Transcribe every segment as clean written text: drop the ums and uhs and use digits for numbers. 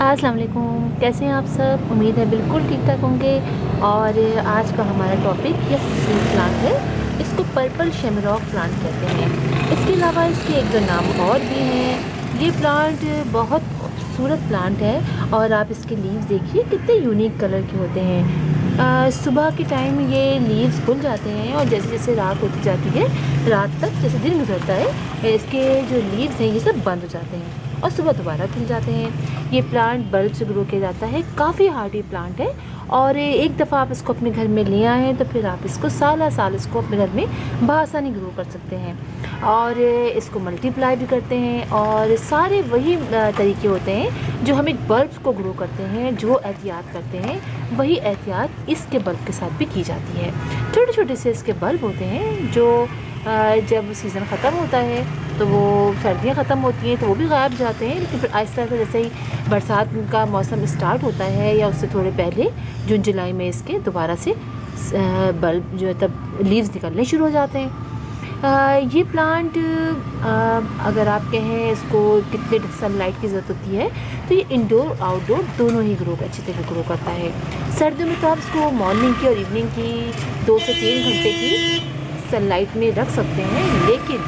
अस्सलाम वालेकुम, कैसे हैं आप सब? उम्मीद है बिल्कुल ठीक-ठाक होंगे। और आज का हमारा टॉपिक ये सी प्लांट है। इसको पर्पल शेमरॉक प्लांट कहते हैं। इसके अलावा इसके एक दो नाम और भी हैं। ये प्लांट बहुत खूबसूरत प्लांट है और आप इसके लीव्स देखिए कितने यूनिक कलर के होते हैं। सुबह के टाइम ये लीव्स खुल जाते हैं और जैसे जैसे रात होती जाती है, रात तक जैसे दिन गुजरता है, इसके जो लीव्स हैं ये सब बंद हो जाते हैं और सुबह दोबारा खिल जाते हैं। ये प्लांट बल्ब से ग्रो किया जाता है, काफ़ी हार्डी प्लांट है और एक दफ़ा आप इसको अपने घर में ले आएँ तो फिर आप इसको साल साल इसको अपने घर में बआसानी ग्रो कर सकते हैं और इसको मल्टीप्लाई भी करते हैं। और सारे वही तरीके होते हैं जो हम एक बल्ब को ग्रो करते हैं, जो एहतियात करते हैं, वही एहतियात इसके बल्ब के साथ भी की जाती है। छोटे छोटे से इसके बल्ब होते हैं जो जब सीज़न ख़त्म होता है तो वो सर्दियाँ ख़त्म होती हैं तो वो भी गायब जाते हैं, लेकिन फिर आहिस्ता आहिस्ता जैसे ही बरसात का मौसम स्टार्ट होता है या उससे थोड़े पहले जून जुलाई में इसके दोबारा से बल्ब जो है तब लीव्स निकलने शुरू हो जाते हैं। ये प्लांट अगर आप कहें इसको कितने सनलाइट की ज़रूरत होती है तो ये इंडोर आउटडोर दोनों ही अच्छी तरह ग्रो करता है। सर्दियों में तो आप इसको मॉर्निंग की और इवनिंग की 2 से 3 घंटे की सनलाइट में रख सकते हैं, लेकिन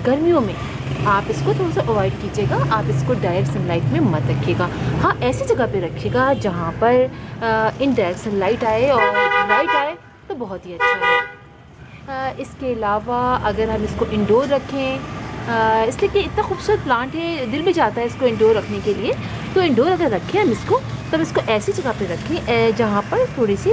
गर्मियों में आप इसको थोड़ा सा अवॉइड कीजिएगा। आप इसको डायरेक्ट सनलाइट में मत रखिएगा। हाँ, ऐसी जगह पे रखिएगा जहाँ पर इनडायरेक्ट सनलाइट आए और लाइट आए तो बहुत ही अच्छा है। इसके अलावा अगर हम इसको इंडोर रखें, इसलिए कि इतना खूबसूरत प्लांट है, दिल भी चाहता है इसको इंडोर रखने के लिए, तो इंडोर अगर रखें हम इसको तब इसको ऐसी जगह पे रखें जहाँ पर थोड़ी सी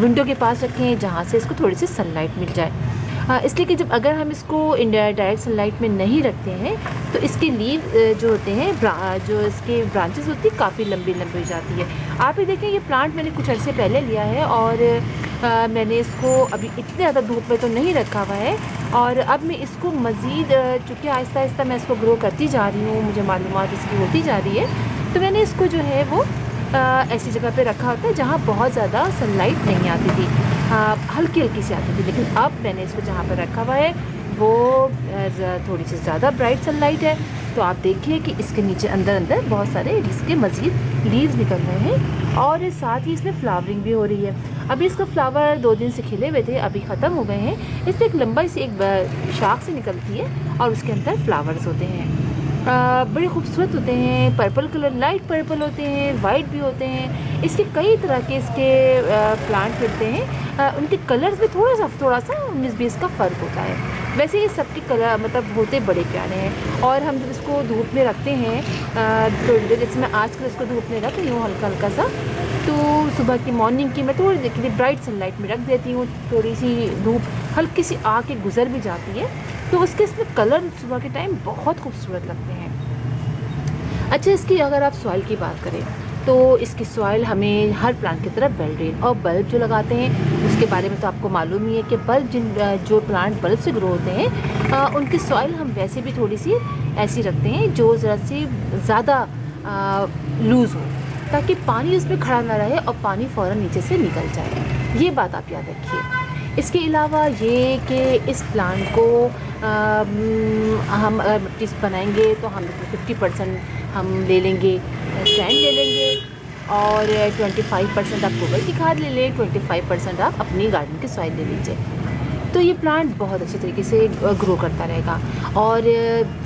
विंडो के पास रखें जहाँ से इसको थोड़ी सी सनलाइट मिल जाए। इसलिए कि जब अगर हम इसको डायरेक्ट सनलाइट में नहीं रखते हैं तो इसके लीव जो होते हैं, जो इसके ब्रांचेस होती है काफ़ी लंबी लंबी हो जाती है। आप ही देखें, ये प्लांट मैंने कुछ अर्से पहले लिया है और मैंने इसको अभी इतने ज़्यादा धूप में तो नहीं रखा हुआ है और अब मैं इसको मज़ीद चूँकि आहिस्ता आहिस्ता मैं इसको ग्रो करती जा रही हूँ, मुझे मालूमात इसकी होती जा रही है, तो मैंने इसको जो है वो ऐसी जगह पे रखा होता है जहाँ बहुत ज़्यादा सनलाइट नहीं आती थी, हल्की हल्की सी आती थी। लेकिन अब मैंने इसको जहाँ पर रखा हुआ है वो थोड़ी सी ज़्यादा ब्राइट सनलाइट है, तो आप देखिए कि इसके नीचे अंदर अंदर बहुत सारे इसके मज़ीद लीव्स निकल रहे हैं और साथ ही इसमें फ्लावरिंग भी हो रही है। अभी इसका फ्लावर 2 दिन से खिले हुए थे, अभी ख़त्म हो गए हैं। इसमें एक लंबाई सी एक शाख से निकलती है और उसके अंदर फ्लावर्स होते हैं। बड़े खूबसूरत होते हैं, पर्पल कलर, लाइट पर्पल होते हैं, वाइट भी होते हैं। इसके कई तरह के इसके प्लांट मिलते हैं, उनके कलर्स में थोड़ा सा 19-20 का फ़र्क होता है। वैसे ये सबके कलर मतलब होते बड़े प्यारे हैं और हम जब इसको धूप में रखते हैं तो जैसे मैं आजकल इसको धूप में रख रही हूँ हल्का हल्का सा, तो सुबह की मॉर्निंग की मैं थोड़ी देखिए ब्राइट सनलाइट में रख देती हूँ, थोड़ी सी धूप हल्की सी आके गुजर भी जाती है तो उसके इसमें कलर सुबह के टाइम बहुत खूबसूरत लगते हैं। अच्छा, इसकी अगर आप सॉइल की बात करें तो इसकी सॉइल हमें हर प्लांट की तरफ वेल ड्रेन, और बल्ब जो लगाते हैं उसके बारे में तो आपको मालूम ही है कि बल्ब जो प्लांट बल्ब से ग्रो होते हैं उनकी सॉइल हम वैसे भी थोड़ी सी ऐसी रखते हैं जो ज़रा सी ज़्यादा लूज़ हो, ताकि पानी उसमें खड़ा ना रहे और पानी फ़ौरन नीचे से निकल जाए। ये बात आप याद रखिए। इसके अलावा ये कि इस प्लांट को हम अगर मिट्टी से बनाएंगे तो हम 50% हम ले लेंगे सैंड ले लेंगे और 25% आप गोबर की खाद ले लें, 25% आप अपनी गार्डन की सॉइल ले लीजिए, तो ये प्लांट बहुत अच्छे तरीके से ग्रो करता रहेगा। और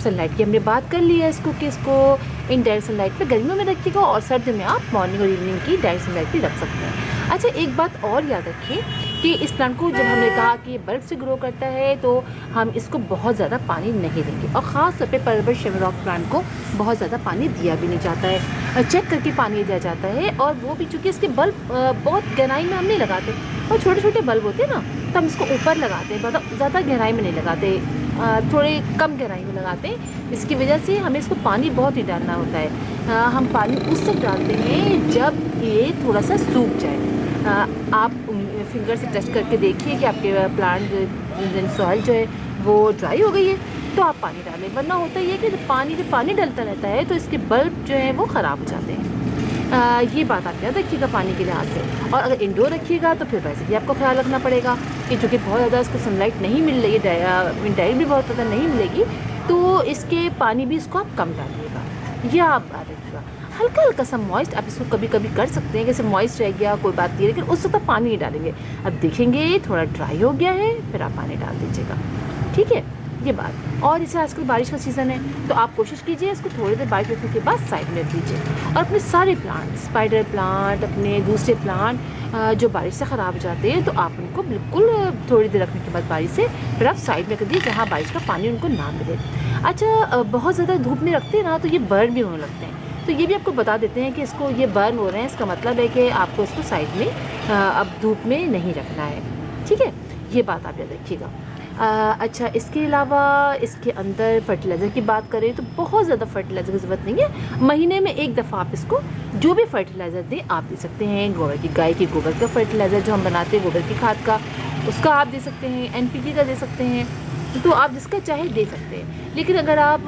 सनलाइट की हमने बात कर ली है इसको कि इसको इनडायरेक्ट सनलाइट में गर्मियों में रखिएगा और सर्दियों में आप मॉर्निंग और इवनिंग की डायरेक्ट सनलाइट भी रख सकते हैं। अच्छा, एक बात और याद रखें कि इस प्लांट को जब हमने कहा कि ये बल्ब से ग्रो करता है तो हम इसको बहुत ज़्यादा पानी नहीं देंगे और ख़ास तौर पे पर्पल शेमरॉक प्लांट को बहुत ज़्यादा पानी दिया भी नहीं जाता है, चेक करके पानी दिया जाता है। और वो भी चूँकि इसके बल्ब बहुत गहराई में हम नहीं लगाते और छोटे छोटे बल्ब होते हैं ना, तो हम इसको ऊपर लगाते हैं, मतलब ज़्यादा गहराई में नहीं लगाते, थोड़े कम गहराई में लगाते हैं। इसकी वजह से हमें इसको पानी बहुत ही डालना होता है। हम पानी उस तक डालते हैं जब ये थोड़ा सा सूख जाए। आप फिंगर से टच करके देखिए कि आपके प्लांट सॉइल जो है वो ड्राई हो गई है तो आप पानी डालें, वरना होता ही है कि जब पानी डलता रहता है तो इसके बल्ब जो है वो ख़राब हो जाते हैं। ये बात आप याद रखिएगा पानी के लिहाज से। और अगर इंडोर रखिएगा तो फिर वैसे भी आपको ख्याल रखना पड़ेगा कि चूँकि बहुत ज़्यादा इसको सनलाइट नहीं मिल रही है, डायरेक्ट भी बहुत ज़्यादा नहीं मिलेगी, तो इसके पानी भी इसको आप कम डालिएगा, यह आप याद रखिएगा। हल्का हल्का सा मॉइस्ट आप इसको कभी कभी कर सकते हैं, जैसे मॉइस्ट रह गया कोई बात नहीं, लेकिन उस वक्त आप पानी नहीं डालेंगे। अब देखेंगे थोड़ा ड्राई हो गया है, फिर आप पानी डाल दीजिएगा, ठीक है, ये बात। और जैसे आजकल बारिश का सीज़न है तो आप कोशिश कीजिए इसको थोड़ी देर बारिश रखने के बाद साइड में रख दीजिए, और अपने सारे प्लांट, स्पाइडर प्लांट, अपने दूसरे प्लांट जो बारिश से ख़राब हो जाते हैं, तो आप उनको बिल्कुल थोड़ी देर रखने के बाद बारिश से फिर आप साइड में कर दीजिए, जहाँ बारिश का पानी उनको ना मिले। अच्छा, बहुत ज़्यादा धूप में रखते हैं ना तो ये बर्न भी होने लगते हैं, तो ये भी आपको बता देते हैं कि इसको ये बर्न हो रहे हैं, इसका मतलब है कि आपको इसको साइड में अब धूप में नहीं रखना है, ठीक है, ये बात आप याद रखिएगा। अच्छा, इसके अलावा इसके अंदर फर्टिलाइज़र की बात करें तो बहुत ज़्यादा फर्टिलाइज़र की ज़रूरत नहीं है। महीने में एक दफ़ा आप इसको जो भी फर्टिलाइज़र दें आप दे सकते हैं। गोबर की, गाय के गोबर का फर्टिलाइज़र जो हम बनाते हैं, गोबर की खाद का, उसका आप दे सकते हैं, NPK का दे सकते हैं, तो आप जिसका चाहे दे सकते हैं। लेकिन अगर आप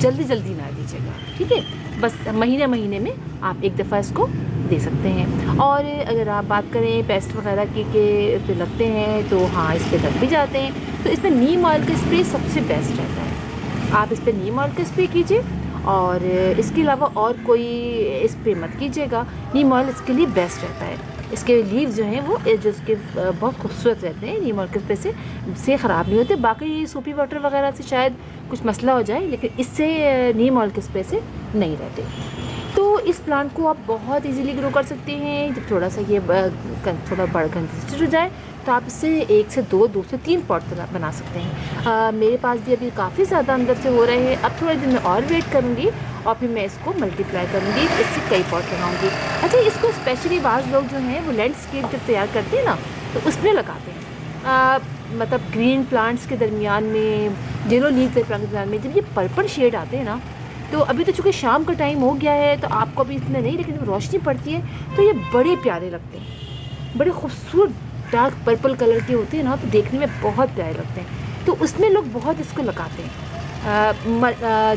जल्दी जल्दी ना दीजिएगा, ठीक है, बस महीने महीने में आप एक दफ़ा इसको दे सकते हैं। और अगर आप बात करें पेस्ट वगैरह की के पे लगते हैं तो हाँ, इस पे लग भी जाते हैं, तो इसमें नीम ऑयल का स्प्रे सबसे बेस्ट रहता है। आप इस पर नीम ऑयल का स्प्रे कीजिए, और इसके अलावा और कोई स्प्रे मत कीजिएगा। नीम ऑयल इसके लिए बेस्ट रहता है। इसके लीव जो हैं वो जो इसके बहुत खूबसूरत रहते हैं, नीम ऑयल के स्प्रे से ख़राब नहीं होते। बाकी सोपी वाटर वगैरह से शायद कुछ मसला हो जाए, लेकिन इससे नीम ऑयल के स्प्रे से नहीं रहते। तो इस प्लांट को आप बहुत इजीली ग्रो कर सकते हैं। जब थोड़ा सा ये थोड़ा बड़ा कंसिस्टेंट हो जाए तो आप इससे 1 से 2 से 3 पॉट बना सकते हैं। मेरे पास भी अभी काफ़ी ज़्यादा अंदर से हो रहे हैं। अब थोड़े दिन में और वेट करूँगी और फिर मैं इसको मल्टीप्लाई करूँगी, इससे कई पॉट लगाऊँगी। अच्छा, इसको स्पेशली बाज़ लोग जो हैं वो लैंडस्केप जब तैयार करते हैं ना तो उसमें लगाते हैं। मतलब ग्रीन प्लांट्स के दरमियान में, येलो लीव के प्लांट के दरमियान में जब ये पर्पल शेड आते हैं ना, तो अभी तो चूँकि शाम का टाइम हो गया है तो आपको अभी इतने नहीं, लेकिन जब रोशनी पड़ती है तो ये बड़े प्यारे लगते हैं, बड़े खूबसूरत डार्क पर्पल कलर के होते हैं ना, तो देखने में बहुत प्यारे लगते हैं। तो उसमें लोग बहुत इसको लगाते हैं।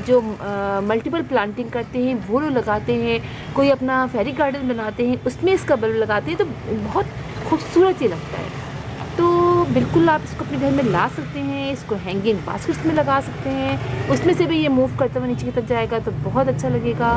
जो मल्टीपल प्लांटिंग करते हैं वो लोग लगाते हैं, कोई अपना फेरी गार्डन बनाते हैं उसमें इसका बल्ब लगाते हैं, तो बहुत खूबसूरत ही लगता है। तो बिल्कुल आप इसको अपने घर में ला सकते हैं, इसको हैंगिंग बास्केट्स में लगा सकते हैं, उसमें से भी ये मूव करते हुए नीचे की तरफ जाएगा तो बहुत अच्छा लगेगा।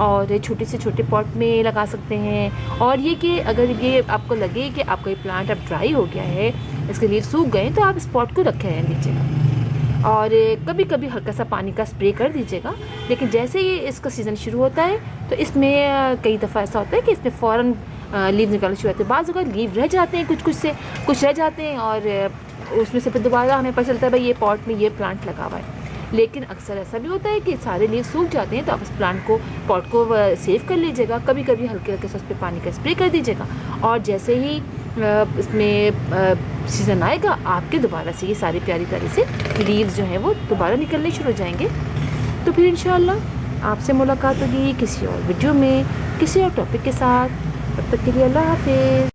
और छोटे से छोटे पॉट में लगा सकते हैं। और ये कि अगर ये आपको लगे कि आपका ये प्लांट अब ड्राई हो गया है, इसके लीव सूख गए, तो आप इस पॉट को रखे रहने दीजिएगा और कभी कभी हल्का सा पानी का स्प्रे कर दीजिएगा। लेकिन जैसे ही इसका सीज़न शुरू होता है तो इसमें कई दफ़ा ऐसा होता है कि इसमें फ़ौरन लीव निकालना शुरू होते हैं। बाज़ अगर लीव रह जाते हैं, कुछ रह जाते हैं, और उसमें से फिर दोबारा हमें पता चलता है भाई ये पॉट में ये प्लांट लगा हुआ है। लेकिन अक्सर ऐसा भी होता है कि सारे लीव सूख जाते हैं, तो आप इस प्लांट को, पॉट को सेव कर लीजिएगा। कभी कभी हल्के हल्के से उस पर पानी का स्प्रे कर दीजिएगा, और जैसे ही इसमें सीज़न आएगा आपके दोबारा से ये सारी प्यारी प्यारी से लीव्स जो हैं वो दोबारा निकलने शुरू हो जाएंगे। तो फिर इंशाअल्लाह आपसे मुलाकात होगी किसी और वीडियो में, किसी और टॉपिक के साथ। तब तक के लिए अल्लाह हाफिज़।